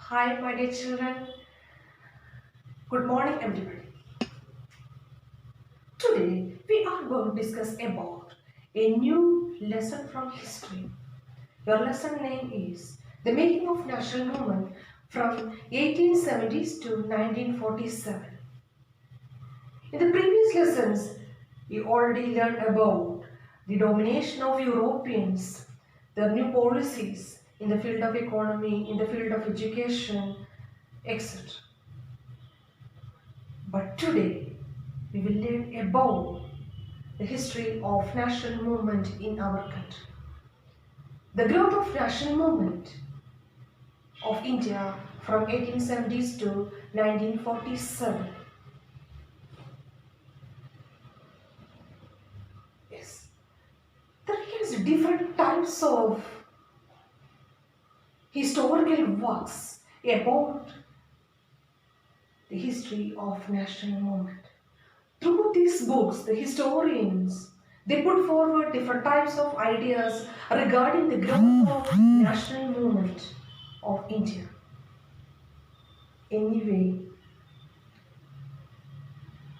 Hi, my dear children. Good morning, everybody. Today, we are going to discuss about a new lesson from history. Your lesson name is The Making of National Movement from 1870s to 1947. In the previous lessons, we already learned about the domination of Europeans, the new policies in the field of economy, in the field of education, etc. But today, we will learn about the history of national movement in our country. The growth of national movement of India from 1870s to 1947. Yes, there is different types of historical works about the history of national movement. Through these books, the historians they put forward different types of ideas regarding the growth of national movement of India. Anyway,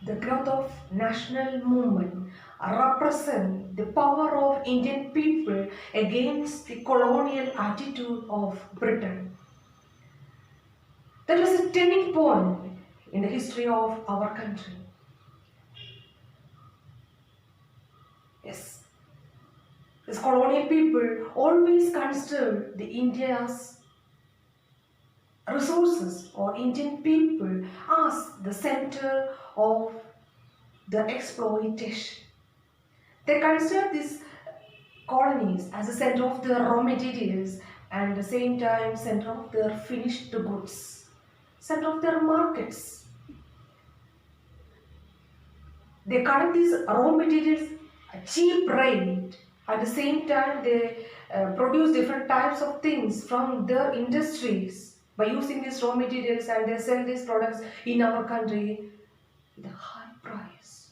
the growth of national movement represent the power of Indian people against the colonial attitude of Britain. That was a turning point in the history of our country. Yes, this colonial people always considered the India's resources or Indian people as the center of the exploitation. They consider these colonies as the center of their raw materials and at the same time center of their finished goods, center of their markets. They collect these raw materials at cheap rate. At the same time, they produce different types of things from their industries by using these raw materials, and they sell these products in our country with a high price.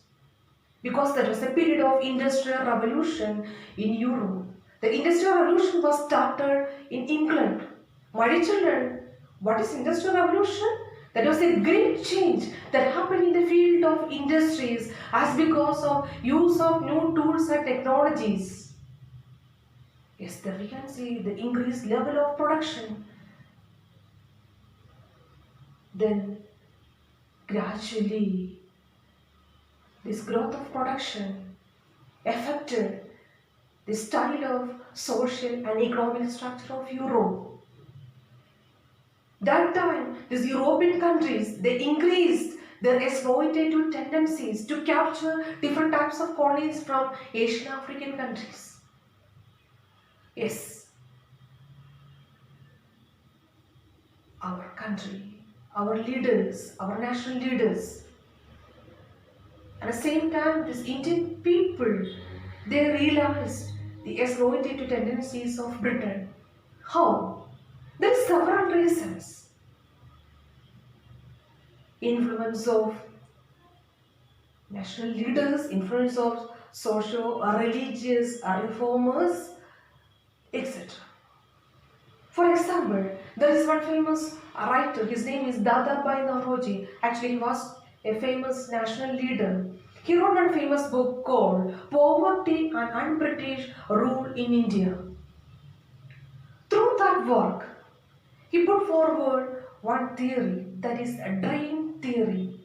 Because there was a period of industrial revolution in Europe. The industrial revolution was started in England. My dear children, what is industrial revolution? That was a great change that happened in the field of industries as because of use of new tools and technologies. Yes, there we can see the increased level of production. Then gradually this growth of production affected the style of social and economic structure of Europe. That time, these European countries, they increased their exploitative tendencies to capture different types of colonies from Asian African countries. Yes, our country, our leaders, our national leaders, at the same time, these Indian people, they realized the exploitative tendencies of Britain. How? There are several reasons. Influence of national leaders, influence of socio-religious reformers, etc. For example, there is one famous writer, his name is Dadabhai Naoroji. Actually, he was a famous national leader. He wrote one famous book called Poverty and Un-British Rule in India. Through that work, he put forward one theory, that is a drain theory.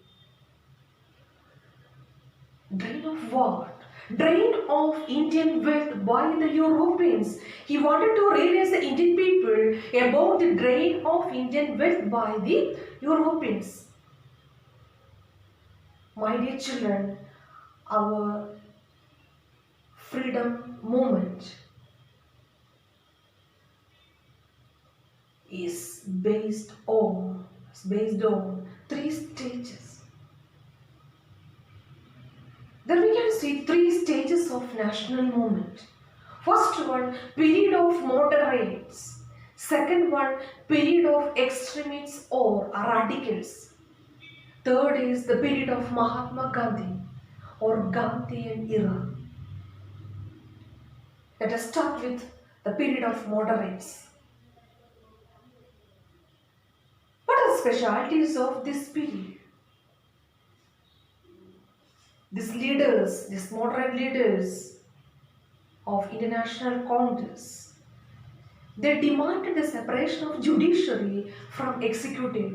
Drain of what? Drain of Indian wealth by the Europeans. He wanted to realize the Indian people about the drain of Indian wealth by the Europeans. My dear children, our freedom movement is based on three stages. Then we can see three stages of national movement. First one, period of moderates. Second one, period of extremists or radicals. Third is the period of Mahatma Gandhi or Gandhian era. Let us start with the period of moderates. specialities of this period? These leaders, these modern leaders of International Congress, they demanded the separation of judiciary from executive,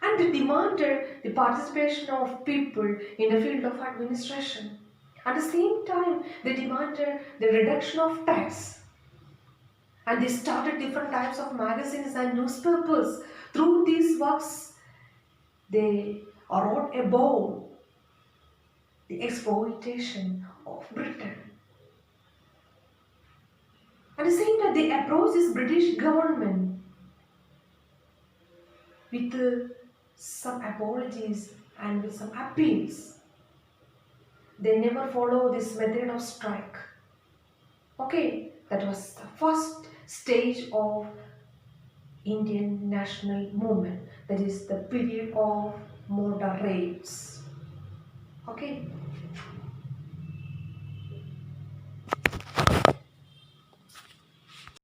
and they demanded the participation of people in the field of administration. At the same time, they demanded the reduction of tax, and they started different types of magazines and newspapers. Through these works, they wrote about the exploitation of Britain. At the same time, they approached this British government with some apologies and with some appeals. They never follow this method of strike. Okay, that was the first stage of Indian national movement. That is the period of moderates. Okay.